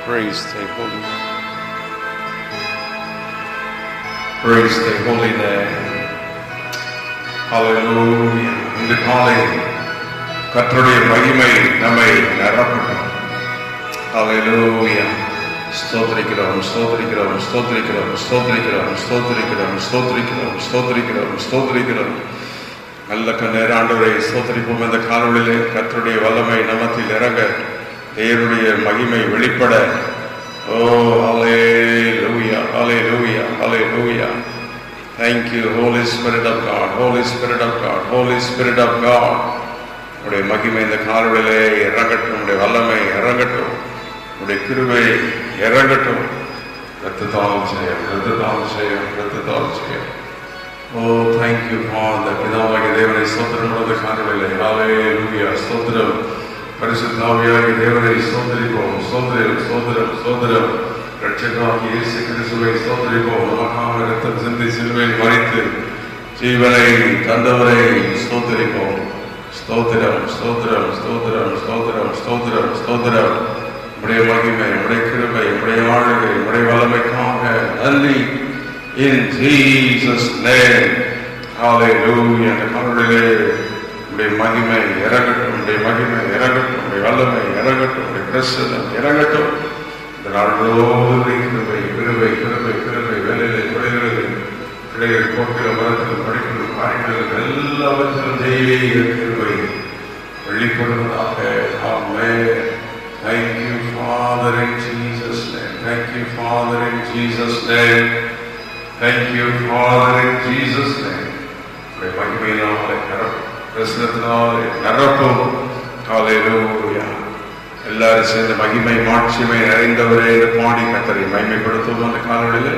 Praise thy holy name. Praise thy holy name. Hallelujah. இந்த காலை கர்த்தருடைய மகிமை நம்மை நிரப்பட்டும். Hallelujah. ஸ்தோத்திரிக்கிறோம் ஸ்தோத்திரிக்கிறோம் ஸ்தோத்திரிக்கிறோம் ஸ்தோத்திரிக்கிறோம் ஸ்தோத்திரிக்கிறோம் ஸ்தோத்திரிக்கிறோம் ஸ்தோத்திரிக்கிறோம் ஸ்தோத்திரிக்கிறோம். நல்ல கண்ணேர் ஆண்டவரை ஸ்தோத்திரிப்போம். இந்த காலவெளியிலே கர்த்தருடைய வல்லமை நமத்தில் இறங்க, தேவனுடைய மகிமை வெளிப்பட. ஓ ஹalleluya hallelujah hallelujah. Thank you Holy Spirit of God, Holy Spirit of God, Holy Spirit of God. உடைய மகிமை இந்த காலவெளியிலே இறங்கட்டும், உடைய வல்லமை இறங்கட்டும், உடைய கிருபை இறங்கட்டும். ரத்தத்தால் செய்யும் ரத்தத்தால் செய்யும் ரத்தத்தால் செய்யும். ஓ thank you Father. பிதாவாகிய தேவனை ஸ்தோத்திரம் பண்ணுகிற காலவெளியிலே ஹalleluya ஸ்தோத்திரம். பரிசுத்த ஆவியாகிய தேவனை ஸ்தோத்திரிப்போம். ஸ்தோத்திரம் ஸ்தோத்திரம் ஸ்தோத்திரம். இரட்சகராகிய இயேசு கிறிஸ்துவை ஸ்தோத்திரிப்போம். நமக்காக இரத்தம் சிந்தி சிலுவையில் மரித்து ஜீவனை தந்தவரை ஸ்தோத்திரிப்போம். ஸ்தோத்திரம் ஸ்தோத்திரம் ஸ்தோத்திரம் ஸ்தோத்திரம் ஸ்தோத்திரம் ஸ்தோத்திரம். உடைய மகிமை, உடைய கிருபை, உடைய ஆளுகை, உடைய வல்லமைக்காக நன்றி. In Jesus name. Hallelujah. அந்த கருணையிலே உடைய மகிமை இறங்கட்டும், உடைய மகிமை இறங்கட்டும், உடைய வல்லமை இறங்கட்டும், உடைய பிரசன்னம் இறங்கட்டும். இந்த நாள் முழுவதும் கிருபை கிருபை கிருபை கிருபை வேலையிலே தொழில்களில் பிள்ளைகள் போக்கிற மரத்தில் படிக்கிற காரியங்கள் எல்லாவற்றிலும் தெய்வீக கிருபை வெளிப்படுவதாக. ஆமென். Thank you Father in Jesus name. Thank you Father in Jesus name. Thank you Father in Jesus name. உடைய மகிமையினாலே பிரசனத்தினாலே நிரப்பும். ஹalleluya. எல்லாரும் சேர்ந்த மகிமை மாட்சிமை நிறைந்தவரே என்று பாடி கர்த்தரை மகிமைப்படுத்துவோம். அந்த காலவெளியிலே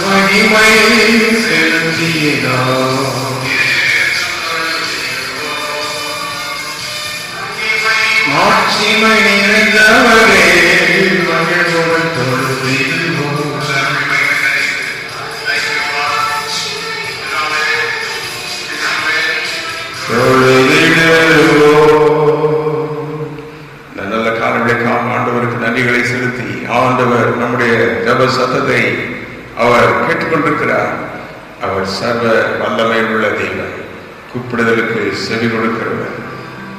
மகிமை செலுத்தினார். மாட்சிமை நிறைந்தவரே மகிழ்வுடன் தொழுதிடுவோம். நல்ல காரணங்களுக்காக ஆண்டவருக்கு நன்றிகளை செலுத்தி ஆண்டவர் நம்முடைய ஜப சத்தத்தை அவர் கேட்டுக்கொண்டிருக்கிறார். அவர் சர்வ வல்லமை உள்ள தெய்வம், கூப்பிடுதலுக்கு செவி கொடுக்கிறவர்,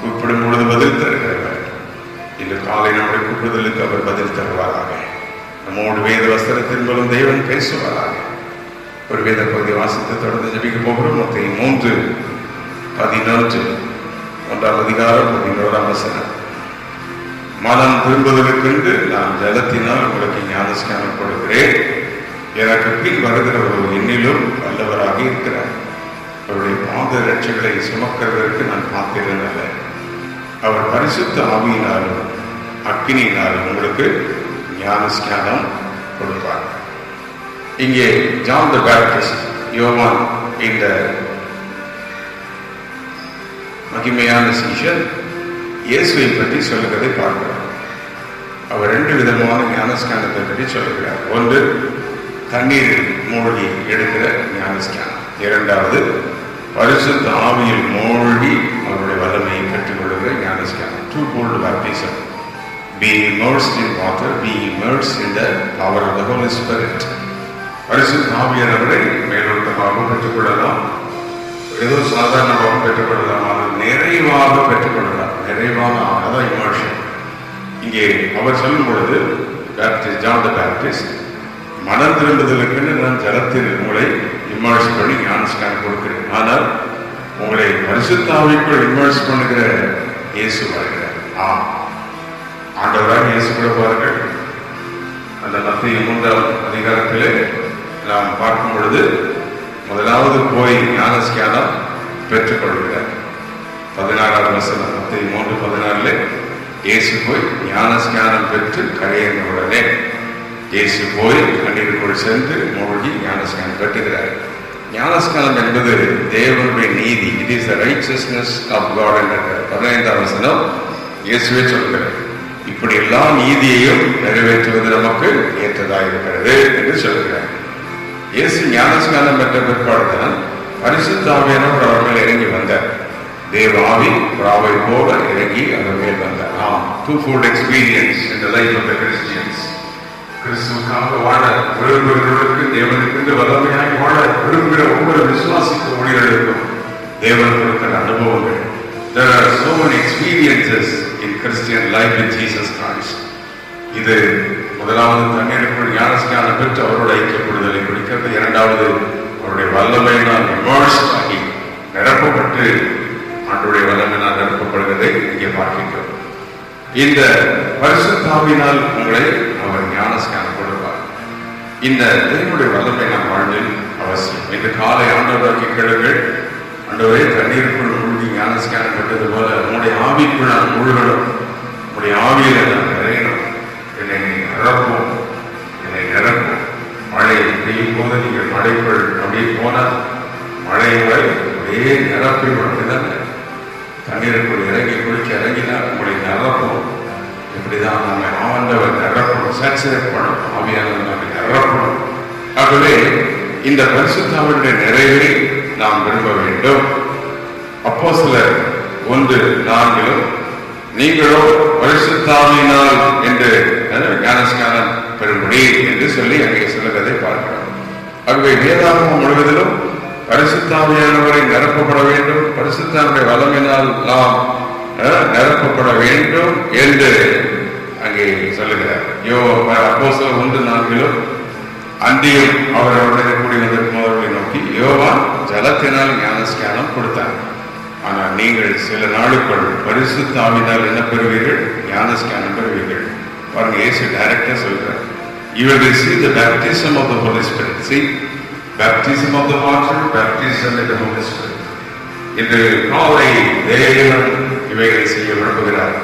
கூப்பிடும் பொழுது பதில் தருகிறவர். இன்று காலை நம்முடைய கூப்பிடுதலுக்கு அவர் பதில் தருவாராக. நம்மோடு வேத வஸ்திரத்தின் மூலம் தெய்வன் பேசுவாராக. ஒரு வேத பகுதி வாசித்து தொடர்ந்து ஜபிக்க போகிறோம். மத்தேயு 3:11 1ஆம் அதிகாரம் 11ஆம் வசனம். மனம் திரும்புவதற்கென்று நான் ஜலத்தினால் உங்களுக்கு ஞானஸ்நானம் கொடுக்கிறேன். எனக்கு பின் வருகிறவர் என்னிலும் வல்லவராக இருக்கிறார். அவருடைய பாத ரட்சைகளை சுமக்கிறதற்கு நான் பாத்திரன் அல்ல. அவர் பரிசுத்த ஆவியினாலும் அக்கினியினாலும் உங்களுக்கு ஞானஸ்நானம் கொடுப்பார். இங்கே ஜான் த பேப்டிஸ்ட், யோவான் இந்த மகிமையான சீஷன் இயேசுவை பற்றி சொல்லுகிறதை பார்க்கிறார். அவர் 2 விதமான ஞானஸ்நானத்தை பற்றி சொல்லுகிறார். ஒன்று, தண்ணீர் மூழ்கி எடுக்கிற ஞானஸ்நானம். இரண்டாவது, பரிசுத்த ஆவியில் மூழ்கி அவருடைய வல்லமையை பெற்றுக்கொள்கிற ஞானஸ்நானம். Two-fold baptism. Be immersed in water, be immersed in the power of the Holy Spirit. பரிசுத்த ஆவியானவரை மேலோட்டமாக பெற்றுக்கொள்ளலாம், ஏதோ சாதாரணமாக பெற்றுக்கொள்ளலாம், அது நிறைவாக பெற்றுக்கொள்ளலாம். நிறைவான அதான் இமர்ஷன். இங்கே அவர் சொல்லும் பொழுது ஜான் த பேப்டிஸ்ட், மனம் திரும்புதலுக்குன்னு நான் ஜலத்தில் உங்களை இம்மர்ஸ் பண்ணி ஞானஸ்நானம் கொடுக்கிறேன். ஆனால் உங்களை பரிசுத்த ஆவிக்குள் இம்மர்ஸ் பண்ணுகிற இயேசு வருகிறார். ஆண்டவராக இயேசு கொடுப்பார்கள். அந்த மத்தேயு 3ஆம் அதிகாரத்திலே நாம் பார்க்கும் பொழுது முதலாவது போய் ஞானஸ்நானம் பெற்றுக்கொள்கிறார். 16ஆம் வசனம், மத்தேயு 3:16 இயேசு போய் ஞானஸ்நானம் பெற்று கரையேறின உடனே இயேசு போய் தண்ணீருக்குள் சென்று மூழ்கி ஞானஸ்நானம் பெற்றுகிறார். ஞானஸ்நானம் என்பது தேவனுடைய நீதி. It is the righteousness of God என்ற 15ஆம் வசனம் இயேசுவே சொல்கிறார். இப்படி எல்லா நீதியையும் நிறைவேற்றுவது நமக்கு ஏற்றதாக இருக்கிறது என்று சொல்கிறார். இயேசு ஞானஸ்நானம் பெற்ற பிற்பாடுதான் பரிசுத்த ஆவியானவர் அவர் மேல் இறங்கி வந்தார். தேவ ஆவி புறாவை போல இறங்கி அவர் மேல் வந்தார். Two-fold experience in the life of the Christians. கிறிஸ்துவுக்காக வாழ விரும்புகிறவர்களுக்கு, தேவனுக்கு வல்லமையாக வாழ விரும்புகிற ஒவ்வொரு விசுவாசித்த ஊழியர்களுக்கும் தேவன் கொடுக்கிற அனுபவங்கள். There are so many experiences in Christian life with Jesus Christ. இது முதலாவது தண்ணீருக்குள் ஞானஸ்நானம் பெற்று அவரோட ஐக்கியப்படுதலை குறிக்கிறது. இரண்டாவது, அவருடைய வல்லமையினால் இம்மர்ஸ்ட் ஆகி நிரப்பப்பட்டு ஆண்டவருடைய வல்லமையினால் நிரப்பப்படுவதை இங்கே பார்க்கின்றோம். இந்த பரிசுத்த ஆவியினால் உங்களை அவர் ஞானஸ்நானம் கொடுப்பார். இந்த தேவனுடைய வல்லமை நாம் வாழ்வில் அவசியம். இன்று காலை ஆண்டவராக்கி கேளுங்கள். ஆண்டவரே, தண்ணீருக்குள் மூழ்கி ஞானஸ்நானம் பெற்றது போல உங்களுடைய ஆவிக்குள் நான் முழுகணும், உங்களுடைய ஆவியில நான் நிறையணும், என்னை நிரப்பும், என்னை நிரப்பும். மழை பெய்யும் போது நீங்கள் மழைக்குள் அப்படியே போனால் மழையை அப்படியே நிரப்பி மட்டும்தான் தண்ணீருக்குள் இறங்கி குளிக்க இறங்கினால் உங்களை நிரப்பும். இப்படிதான் நம்ம ஆண்டவர் நிரப்பணும், சேச்சுரேட் பண்ணணும், ஆவியானவர் நம்ம நிரப்பணும். ஆகவே இந்த பரிசுத்தாவினுடைய நிறைவை நாம் விரும்ப வேண்டும். அப்போஸ்தலர் 1:4 நீங்களோ பரிசுத்தாவியினால் என்று ஞானஸ்நானம் பெறும்படி என்று சொல்லி அங்கே சொல்லுவதை பார்க்கிறோம். ஆகவே வேதாகமம் முழுவதிலும் பரிசுத்தாவியானவரை நிரப்பப்பட வேண்டும், பரிசுத்தாவினுடைய வல்லமையினால் நாம் நிரப்பப்பட வேண்டும் என்று அங்கே சொல்லுகிறார். அப்போஸ்தலர் 1:4 அன்றியும் அவர் அவருடைய கூடி வந்திருக்கும் அவர்களை நோக்கி, யோவான் ஜலத்தினால் ஞானஸ்நானம் கொடுத்தார், ஆனால் நீங்கள் சில நாளுக்குள் பரிசுத்த ஆவியினால் என்ன பெறுவீர்கள்? ஞானஸ்நானம் பெறுவீர்கள். பாருங்க, இயேசு டைரக்டா சொல்றார், you will receive the baptism of the Holy Spirit. See, baptism of the water, baptism in the Holy Spirit. இன்று காலை தேவன் இவைகளை செய்ய விரும்புகிறார்.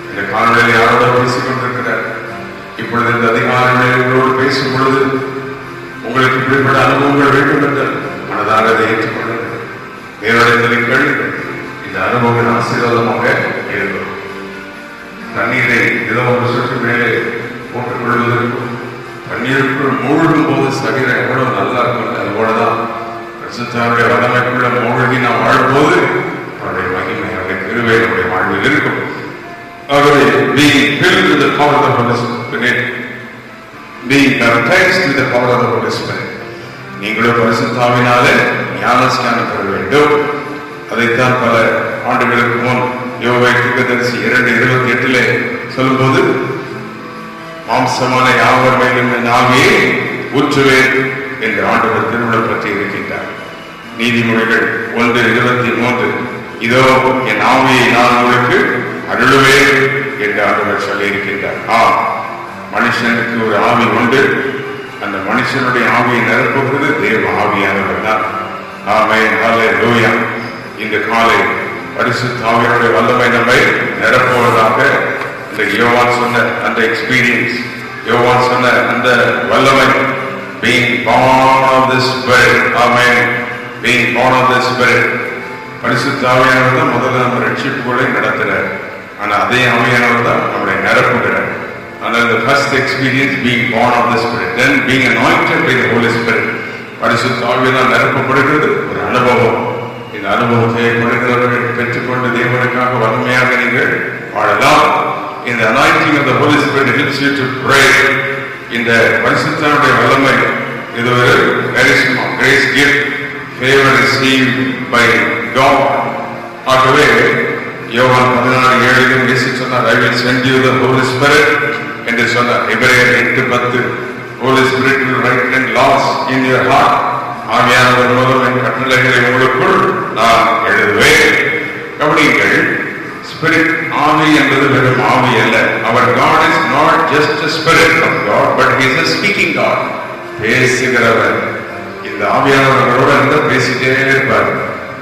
இந்த காலையில் யாரோட பேசிக் கொண்டிருக்கிறார்? இப்பொழுது இந்த அதிகாரிகளோடு பேசும் பொழுது உங்களுக்கு இப்படிப்பட்ட அனுபவங்கள் வேண்டும் என்று மனதாக அதை ஏற்றுக்கொள்ளுங்கள். வேறொடத்தில் கேளுங்கள். இந்த அனுபவங்கள் ஆசீர்வாதமாக இருக்கும். தண்ணீரை ஏதோ ஒரு சுற்று மேலே போட்டுக் கொள்வதற்கும் தண்ணீருக்குள் மூழ்கும் போது சரீரம் எவ்வளவு நல்லா இருக்கும். அது போலதான் பரிசுத்தருடைய வல்லமைக்குள்ள மூழ்கி நாம் வாழும்போது அவருடைய மகிமை, அவருடைய கிருபை நம்முடைய வாழ்வில் இருக்கும். ஆகவே being filled with the power of the Holy Spirit, being baptized with the power of the Holy Spirit, நீங்களும் பரிசுத்தாவினாலே ஞானஸ்நானம் பெற வேண்டும். அதைத்தான் பல ஆண்டுகளுக்கு முன் யோபு தீர்க்கதரிசி 2:28 சொல்லும்போது, மாம்சமான யாவர் மேலும் என் ஆவியை ஊற்றுவேன் என்று ஆண்டவர் திருவிழா பற்றி இருக்கின்றார். நீதிமொழிகள் 1:23, இதோ என் ஆவியை நான் உங்களுக்கு அருளுவேன் என்று ஆண்டவர் சொல்லி இருக்கின்றார். மனுஷனுக்கு ஒரு ஆவி உண்டு. அந்த மனுஷனுடைய ஆவியை நிரப்புகிறது தேவ ஆவியானவர் தான். ஆமென், ஹல்லேலூயா. இந்த காலை பரிசுத்த ஆவியானுடைய வல்லமை நம்மை நிரப்புவதாக. இந்த யோவான் சொன்ன அந்த எக்ஸ்பீரியன்ஸ், யோவான் சொன்ன அந்த வல்லமை, being born of the Spirit. Amen, being born of the Spirit. பரிசுத்த ஆவியானவர் தான் முதல்ல நம்ம ரட்சிப்புகளை நடத்துறார். ஆனா அதே ஆவியானவர் தான் நம்மளை நிரப்புகிறார். ஆனால் the first experience being born of the Spirit, then being anointed by the Holy Spirit. பரிசுத்த ஆவியால் நிரப்பப்படுகிறது ஒரு அனுபவம். இந்த அனுபவத்தை கொடுக்கிறவர்கள் பெற்றுக்கொண்டு தேவனுக்காக வலிமையாக நீங்கள் வாழலாம். இந்த anointing of the Holy Spirit helps you to pray. இந்த பரிசுத்தனுடைய வல்லமை இது ஒரு grace gift, favor received by God. ஆகவே யோவான் 14:7 இயேசு சொன்னார், I will send you the Holy Spirit என்று சொன்னார். எபிரேயர் 8:10, Holy Spirit will write and laws in your heart. ஆவியானவர் மூலம் என் கட்டளைகளை உங்களுக்குள் நான் எழுதுவேன். கவனிங்கள், ஸ்பிரிட் ஆவி என்பது வெறும் ஆவி அல்ல. Our God is not just a spirit of God, but he is a speaking God. பேசுகிறவர். இந்த ஆவியானவர்களோட இருந்தா பேசிட்டே இருப்பார்,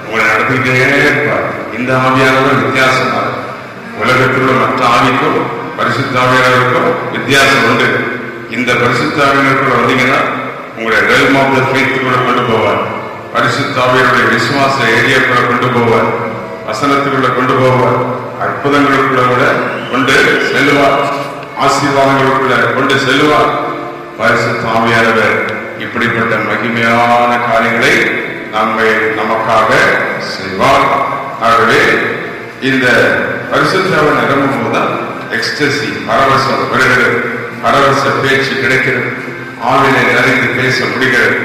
உங்களை நடத்திக்கிட்டே இருப்பார். இந்த ஆவியானவர் வித்தியாசமாக. உலகத்தில் உள்ள மற்ற ஆவிக்கும் பரிசுத்த ஆவியானவருக்கும் வித்தியாசம் உண்டு. இந்த பரிசுத்த ஆவியானவருக்குள்ள வந்தீங்கன்னா உங்களுடைய realm of the faith கூட கொண்டு போவார். பரிசுத்த ஆவியானுடைய விசுவாச ஏரியாக்குள்ள கொண்டு போவார், வசனத்துக்குள்ள கொண்டு போவார், அற்புதங்களுக்குள்ள கூட கொண்டு செல்வார், ஆசீர்வாதங்களுக்குள்ள கொண்டு செல்வார். பரிசுத்த ஆவியானவர் இப்படிப்பட்ட மகிமையான காரியங்களை நமக்காக செய்வார். ஆகவே இந்த பரிசுத்தாவை நிரம்பும் போதுதான் எக்ஸ்டசி, பரவசம் வருகிறது, பரவச பேச்சு கிடைக்கிறது, ஆவிலை நிறைந்து பேச முடிகிறது.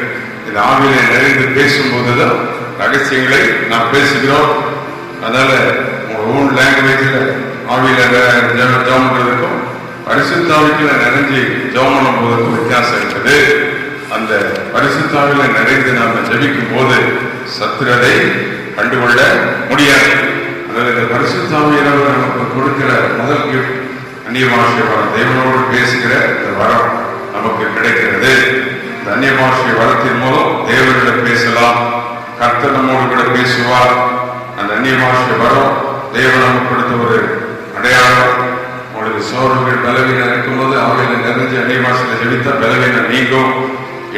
இந்த ஆவிலை நிறைந்து பேசும்போதுதான் ரகசியங்களை நாம் பேசுகிறோம். அதனால உங்க ஓன் லாங்குவேஜ்ல ஆவியில ஜெபம் பண்றதுக்கும் பரிசுத்தாவில நிறைஞ்சு ஜெபம் பண்ணும் போதுக்கும் வித்தியாசம் இருக்குது. அந்த பரிசுத்தாவில நிறைந்து நாம ஜெபிக்கும் போது சத்துரதை கண்டுகொள்ள முடியாது. அதனால இந்த பரிசுத்தாவியவர் நமக்கு கொடுக்கிற முதல் கிஃப்ட் அந்நிய பாஷை வரம், தேவனோடு பேசுகிற இந்த வரம் நமக்கு கிடைக்கிறது. இந்த அந்நிய பாஷை வரத்தின் மூலம் தேவனிடம் பேசலாம், கர்த்தர் நம்மோடு கூட பேசுவார். அந்த அந்நிய பாஷை வரம் தேவன் நமக்கு கொடுத்த ஒரு அடையாளம். உங்களுக்கு சோர்வுகள் பலவீனம் இருக்கும்போது அவையில நிறைஞ்சு அந்நிய பாஷையில ஜெபித்தா பலவீனம் நீங்கும்,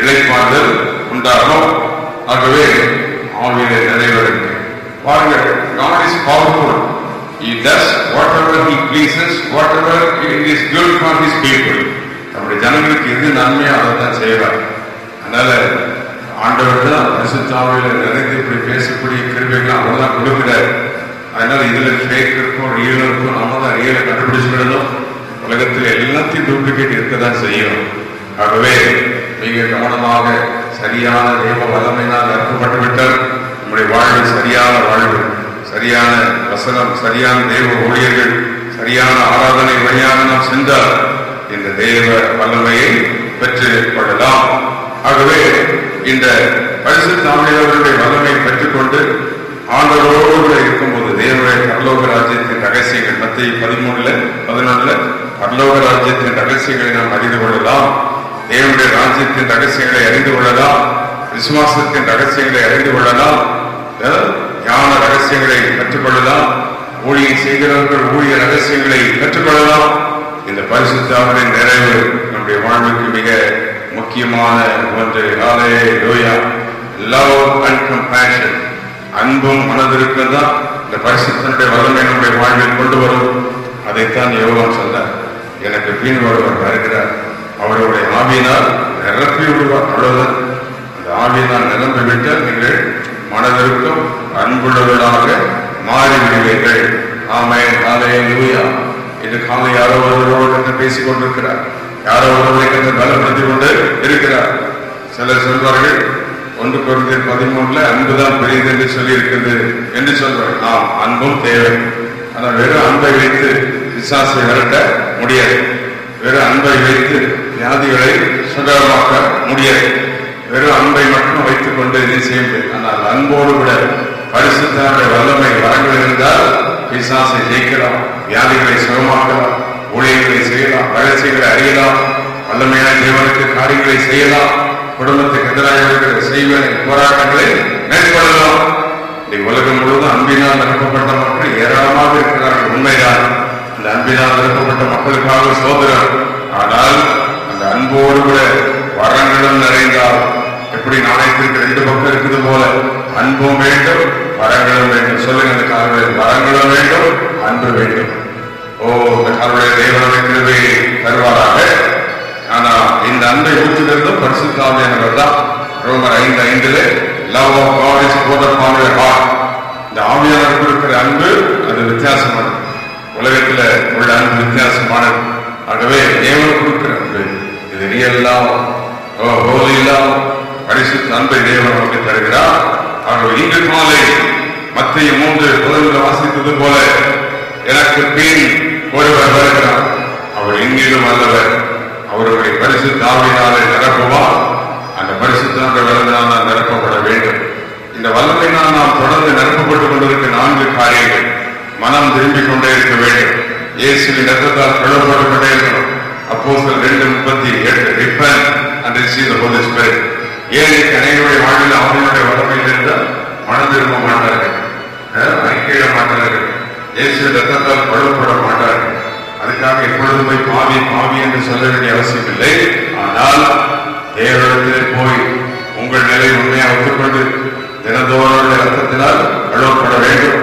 இளைப்பாறுதல் உண்டாகும். ஆகவே ஆவியில நிறைவேறுங்க. பாருங்கள், God is powerful. He does whatever he pleases, whatever is good for his people. நம்முடைய ஜனங்களுக்கு எது நன்மையோ அதை தான் செய்வார். அதனால ஆண்டவர் தான் பரிசுத்த ஆவியில நிறைந்து இப்படி பேசக்கூடிய கிருபைகள் அவர் தான் கொடுக்கிறார். அதனால இதுல ஃபேக் இருக்கும், ரியல் இருக்கும். நம்ம தான் ரியலை கண்டுபிடிச்சுக்கிடணும். உலகத்தில் எல்லாத்தையும் டூப்ளிகேட் இருக்கதான் செய்யும். ஆகவே மிக கவனமாக சரியான தேவ வல்லமையினால் நிரப்பப்பட்டு விட்டால் நம்முடைய வாழ்வு சரியான வாழ்வு, சரியான வசனம், சரியான தேவ ஊழியர்கள், சரியான ஆராதனை வழியாக நாம் சென்றால் இந்த தேவ வல்லமையை பெற்றுக் கொள்ளலாம். ஆகவே இந்த பரிசுத்த ஆவியானவருடைய வல்லமையை பெற்றுக்கொண்டு ஆண்டவரோடு இருக்கும்போது தேவனுடைய பரலோக ராஜ்யத்தின் ரகசியங்கள், மத்தேயு 13:14 பரலோக ராஜ்யத்தின் ரகசியங்களை நாம் அறிந்து கொள்ளலாம். தேவனுடைய ராஜ்யத்தின் ரகசியங்களை அறிந்து கொள்ளலாம், விசுவாசத்தின் ரகசியங்களை அறிந்து கொள்ளலாம், ஞான ரகசியங்களை கற்றுக்கொள்ளலாம், ஊழியம் செய்கிறவர்கள் ஊழிய ரகசியங்களை கற்றுக்கொள்ளலாம். இந்த பரிசுத்த ஆவியின் நிறைவு நம்முடைய வாழ்வுக்கு மிக முக்கியமான ஒன்று. ஹல்லேலூயா. லவ் அண்ட் கம்பேஷன், அன்பும் மனதிருக்கும் தான் இந்த பரிசுத்தனுடைய வல்லமை நம்முடைய வாழ்வில் கொண்டு வரும். அதைத்தான் யோவான் சொன்னார். எனக்கு பின் ஒருவர் வருகிறார், அவருடைய ஆவியினால் நிரப்பி விடுவார். அவ்வளவுதான். அந்த ஆவியினால் நிரம்பிவிட்டால் நீங்கள் மனதிற்கும் அன்புள்ளவர்களாக மாறிவிடுவீர்கள். ஆமென். ஹல்லேலூயா. இது காலை யாரோ ஒருவரோடு பேசிக் கொண்டிருக்கிறார், யாரோ ஒருவரை பலப்படுத்தி கொண்டு இருக்கிறார். சிலர் சொல்வார்கள் 1 கொரிந்தியர் 13 அன்புதான் பெரியது என்று சொல்லி இருக்கிறது என்று சொல்வார்கள். ஆம், அன்பும் தேவை. ஆனால் வெறும் அன்பை வைத்து பிசாசை விரட்ட முடியாது. வெறும் அன்பை வைத்து வியாதிகளை சுகமாக்க முடியாது. வெறும் அன்பை மட்டும் வைத்துக் கொண்டு இதை செய்ய முடியாது. ஆனால் அன்போடு கூட பரிசுத்தனுடைய வல்லமை வரங்கள் இருந்தால் பிசாசை ஜெயிக்கலாம், வியாதிகளை சுகமாக்கலாம், ஊழியர்களை செய்யலாம், ரகசியங்களை அறியலாம், வல்லமையான தேவனுக்கு காரியங்களை செய்யலாம், குடும்பத்துக்கு எதிராக இருக்கிற செய்வனை போராட்டங்களை மேற்கொள்ளலாம். உலகம் முழுவதும் அன்பினால் நிரப்பப்பட்ட மக்கள் ஏராளமாக இருக்கிறார்கள். உண்மைதான். அந்த அன்பினால் நிரப்பப்பட்ட மக்களுக்காக சோதரம். ஆனால் அந்த அன்போடு கூட வரங்களும் நிறைந்தால், எப்படி நாணயத்திற்கு 2 பக்கம் இருக்குது போல அன்பும் வேண்டும், வரங்களும் வேண்டும். சொல்லுங்க, அந்த காலையில் வரங்களும் வேண்டும், அன்பு வேண்டும். இந்த காலையில் தேவனுடைய கிருபையை தருவாராக. ஆனா இந்த அன்பை ஊற்றுகிறதும் பரிசுத்த ஆவியானவர் தான். ரோமர் 5:5 love of God is poured upon your heart. இந்த ஆவியானவர் கொடுக்கிற அன்பு அது வித்தியாசமானது. உலகத்துல உள்ள அன்பு வித்தியாசமானது. ஆகவே தேவன் கொடுக்கிற அன்பு இது ரியல் லவ், ஹோலி லவ், பரிசுத்த அன்பை தேவன் நமக்கு தருகிறார். ஆகவே இன்று காலை மத்தேயு 3:11 வாசித்தது போல, எனக்கு பின் ஒருவர் வருகிறார், அவர் எங்கிலும் அல்லவர், அவருடைய பரிசுத்த ஆவியினாலே நிரப்புவார். அந்த பரிசுத்த வல்லமையினால் நாம் நிரப்பப்பட வேண்டும். இந்த வல்லமையினால் நாம் தொடர்ந்து நிரப்பப்பட்டுக் கொண்டிருக்க 4 காரியங்கள். மனம் திரும்பிக் கொண்டே இருக்க வேண்டும். இயேசுவின் இரத்தத்தால் கழுவப்பட்டுக் இருக்கணும். அப்போஸ்தலர் 2:38 repent and receive the Holy Spirit. ஏன் அனைவருடைய வாழ்வில் அவனுடைய வல்லமையில் இருந்தால் மனம் திரும்ப மாட்டார்கள், அறிக்கையிட மாட்டார்கள், இயேசுவின் இரத்தத்தால் கழுவப்பட மாட்டார்கள். அதுக்காக எப்பொழுது போய் பாவி பாவி என்று சொல்ல வேண்டிய அவசியம் இல்லை. ஆனால் தேவனிடத்திலே போய் உங்கள் நிலை உண்மையாக ஒத்துக்கொண்டு தினந்தோறும் இரத்தத்தினால் கழுவப்பட வேண்டும்.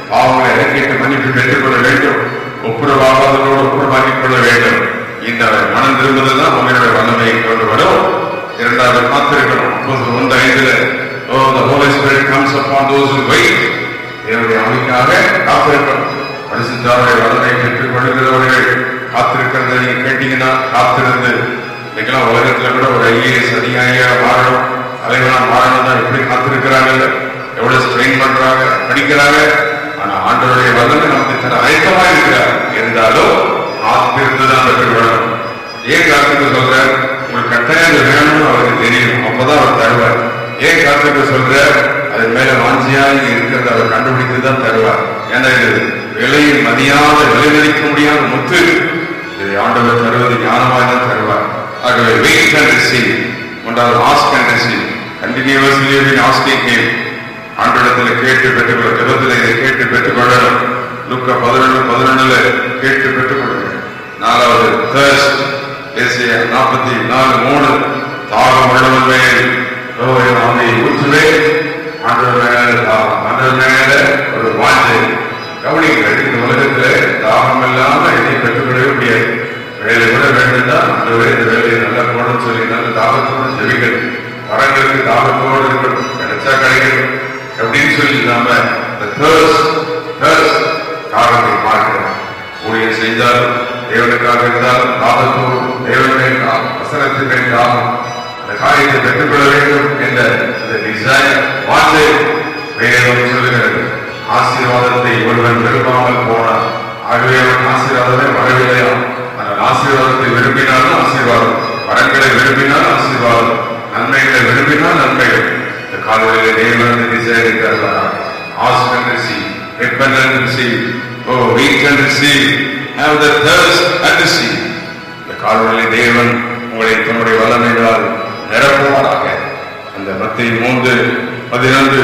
பாவங்களை இறக்கிட்டு மன்னிப்பு பெற்றுக் கொள்ள வேண்டும். ஒப்புரவாகாதவர்களோடு ஒப்புரவாக்கிக் கொள்ள வேண்டும். இந்த மனம் திரும்புதல் தான் உங்களுடைய வல்லமையை கொண்டு வரும். 2வது காத்திருக்கணும். 1:5 the Holy Spirit comes upon those who wait. தேவனுடைய ஆவிக்காக காத்திருக்கணும். பரிசுத்தருடைய வல்லமையை பெற்றுக் கொள்கிறவர்கள் காத்திருக்கிறத நீங்க கேட்டீங்கன்னா காத்திருந்து, இன்னைக்கெல்லாம் உலகத்துல கூட ஒரு IAS அதிகாரியா மாறணும், தலைவனா மாறணும் தான் எப்படி காத்திருக்கிறாங்க, எவ்வளவு ஸ்ட்ரெயின் பண்றாங்க, படிக்கிறாங்க. ஆனா ஆண்டவருடைய வல்லமை நமக்கு தர ஆயத்தமா இருக்கிறார். இருந்தாலும் காத்திருந்துதான் பெற்றுக் கொள்ளணும். ஏன் காத்திருக்க சொல்ற? உங்களுக்கு கட்டாயம் வேணும்னு அவருக்கு தெரியும், அப்பதான் அவர் தருவார். ஏன் காத்திருக்க சொல்ற? அதன் மேல வாஞ்சியா இருக்கிறத அவர் கண்டுபிடித்துதான் தருவார். ஏன்னா இது விலையில் மதியாத விலைமதிக்க முடியாத முத்து. இதை ஆண்டவர் தருவது ஞானமாக தான் தருவார். ஆகவே wait and receive. 1வது ask and receive. Continuously we asking him. ஆண்டவரிடத்தில் கேட்டு பெற்றுக்கொள்ள, ஜெபத்தில் இதை கேட்டு பெற்றுக்கொள்ளணும். லூக்கா 11:11 கேட்டு பெற்றுக்கொள்ளுங்க. 4வது thirst. ஏசாயா 44:3 தாகம் உள்ளவன் மேல் ஆவியை ஊற்றுவேன். ஆண்டவர் மேல ஒரு வாஞ்சை. கவனிங்கள், இந்த உலகத்துல தாகம் இல்லாம இதை பெற்றுக்கொள்ளவே முடியாது. வேலை கூட வேண்டும்தான் ஆண்டவரே இந்த வேலையை நல்லா போடணும்னு சொல்லி நல்ல தாகத்தோடு ஜெபிக்கணும். வரங்களுக்கு தாகத்தோடு இருக்கணும், கிடைச்சா கிடைக்கணும் அப்படின்னு சொல்லி நாம தாகத்தை பார்க்கிறோம். ஊழியம் செய்தாலும் தேவனுக்காக இருந்தாலும் தாகத்தோடு தேவனுடைய வசனத்தின் மேல் தாகம், அந்த காரியத்தை பெற்றுக்கொள்ள வேண்டும் என்ற டிசைர் வாஞ்சை வேதம் சொல்லுகிறது. ஆசீர்வாதத்தை ஒருவன் விரும்பாமல் போனார், ஆகவே அவன் ஆசீர்வாதமே வரவில்லையா. ஆனால் ஆசீர்வாதத்தை விரும்பினாலும் ஆசீர்வாதம், வரங்களை விரும்பினால் ஆசீர்வாதம், நன்மைகளை விரும்பினால் நன்மைகள். இந்த காலையிலே தேவன் டிசைரை தருவார். Ask and receive, repent and receive, wait and receive, have the thirst and receive. இந்த காலையிலே தேவன் உங்களை தன்னுடைய வல்லமைகளால் நிரப்புவாராக. அந்த மத்தேயு 3:11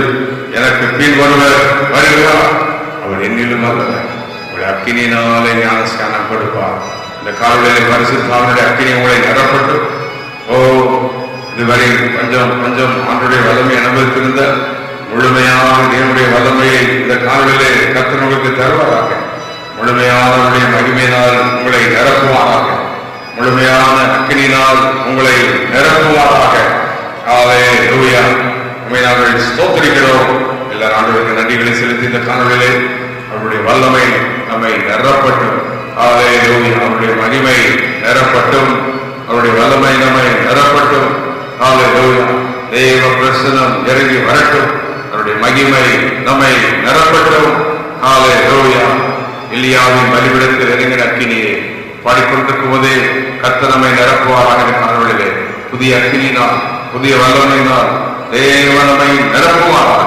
எனக்கு பின் ஒருவர் வருகிறார், அவர் என்னிலும் அல்லவர், உங்களுடைய அக்கினியினாலே ஞானஸ்நானம் கொடுப்பார். இந்த காலையிலே பரிசுத்த ஆவியினுடைய அக்கினி உங்களை நிரப்பட்டு இதுவரை கொஞ்சம் கொஞ்சம் ஆண்டுடைய வல்லமை அனுபவித்திருந்த முழுமையான தேவனுடைய வல்லமையை இந்த காலையிலே கர்த்தர் உங்களுக்கு தருவாராக. முழுமையானவருடைய மகிமையினால் உங்களை நிரப்புவாராக. முழுமையான அக்கினியினால் உங்களை நிரப்புவாராக. ஹல்லேலூயா. உம்மை நாங்கள் ஸ்தோத்திரிக்கிறோம். எல்லா ஆண்டவருக்கு நன்றிகளை செலுத்தி இந்த காலையிலே அவருடைய வல்லமை நம்மை நிரப்பட்டும். ஹல்லேலூயா. அவருடைய மகிமை நிரப்பட்டும். அவருடைய வல்லமை நம்மை நிரப்பட்டும். ஹல்லேலூயா. தேவ பிரசன்னம் இறங்கி வரட்டும். அவருடைய மகிமை நம்மை நிரப்பட்டும். ஹல்லேலூயா. எலியாவின் பலிபீடத்தில் இறங்கின அக்கினியை பாடிக்கொண்டிருக்கும் போதே கர்த்தர் நம்மை நிரப்புவாராக. காணொளியிலே புதிய அக்கினியினால் புதிய வல்லமையினால் தேவ நம்மை நிரப்புவாராக.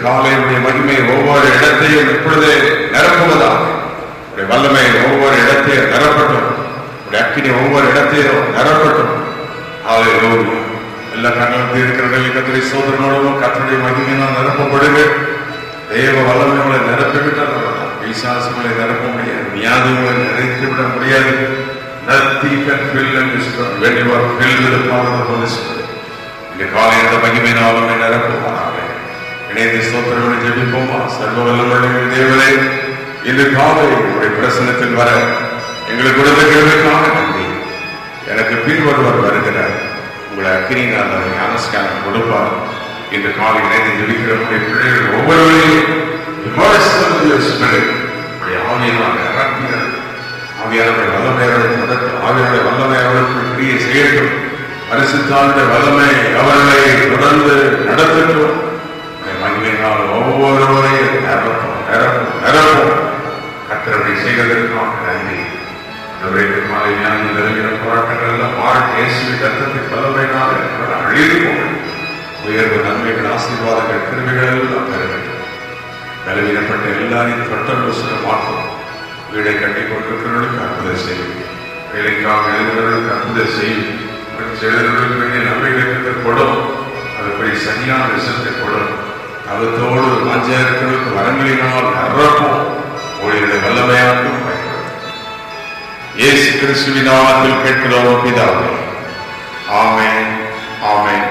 காலையுடைய மகிமை ஒவ்வொரு இடத்தையும் இப்பொழுது நிரப்புவதாக. வல்லமை ஒவ்வொரு இடத்தையும் நிரப்பட்டும். அக்கினி ஒவ்வொரு இடத்தையும் நிரப்பட்டும். ஹல்லேலூயா. எல்லா கண்களுக்கு இருக்கிறவர்கள் கர்த்தரை சோதரனோடும் கர்த்தருடைய மகிமையினால் நிரப்பப்படுங்க. தேவ வல்லமைகளை நிரப்பிவிட்டால் பிசாசுகளை நிரப்ப முடியாது. வியாதிகளை நிறைத்து விட முடியாது. Nothing can fill and destroy when you are filled with the power of the Holy Spirit. இந்த காலை இந்த மகிமையினால் நிரப்புவாராக. இணைந்து ஸ்தோத்திரங்களை ஜெபிப்போமா? சர்வ வல்லமையுள்ள தேவனே, இந்த காலை உடைய பிரசன்னத்தில் வர எங்களுக்கு கொடுத்த கிருபைக்காக நன்றி. எனக்கு பின் ஒருவர் வருகிறார். உங்களை அக்கினியினால் ஞானஸ்நானம் கொடுப்பார். இந்த காலை இணைந்து ஜெபிக்கிற பிள்ளைகள் ஒவ்வொருவரையும் ஆவியினால் இறக்குகிறது. ஆவியானுடைய வல்லமையோட தொடர்ந்து ஆவியானுடைய வல்லமை அவர்களுக்கு கிரியை செய்யட்டும். பரிசுத்தாவினுடைய வல்லமை அவர்களை தொடர்ந்து நடத்தட்டும். மகிமையினால் ஒவ்வொருவரையும் நிரப்பும் நிரப்பும் நிரப்பும். கர்த்தருடைய செய்வதற்காக நன்றி. மாலை ஞானி நிறுவின போராட்டங்கள் எல்லாம் மாறி இயேசுவின் ரத்தத்தின் வல்லமையினால் அழிந்து போகும். உயர்வு நன்மைகள் ஆசீர்வாதங்கள் கிருபைகள் எல்லாம் பெற வேண்டும். பலவீனப்பட்ட எல்லாரையும் தொட்டல் மாற்றும். வீடை கட்டி கொண்டிருக்கிறவர்களுக்கு அற்புதம் செய்யும். வேலைக்காக எழுதுகிறவர்களுக்கு அற்புதம் செய்யும். எழுதுகிறவர்களுக்கு வேண்டிய நன்மைகளுக்கு கொடும். அதுபடி சரியான ரிசல்ட்டை கொடும். அதோடு வாஞ்சியாளர்களுக்கு வரங்களினால் நிரப்பும். உங்களுடைய வல்லமையாக்கும் பயன்படும். இயேசு கிறிஸ்துவின் நாமத்தில் கேட்கிறோம் பிதாவே. ஆமென், ஆமென்.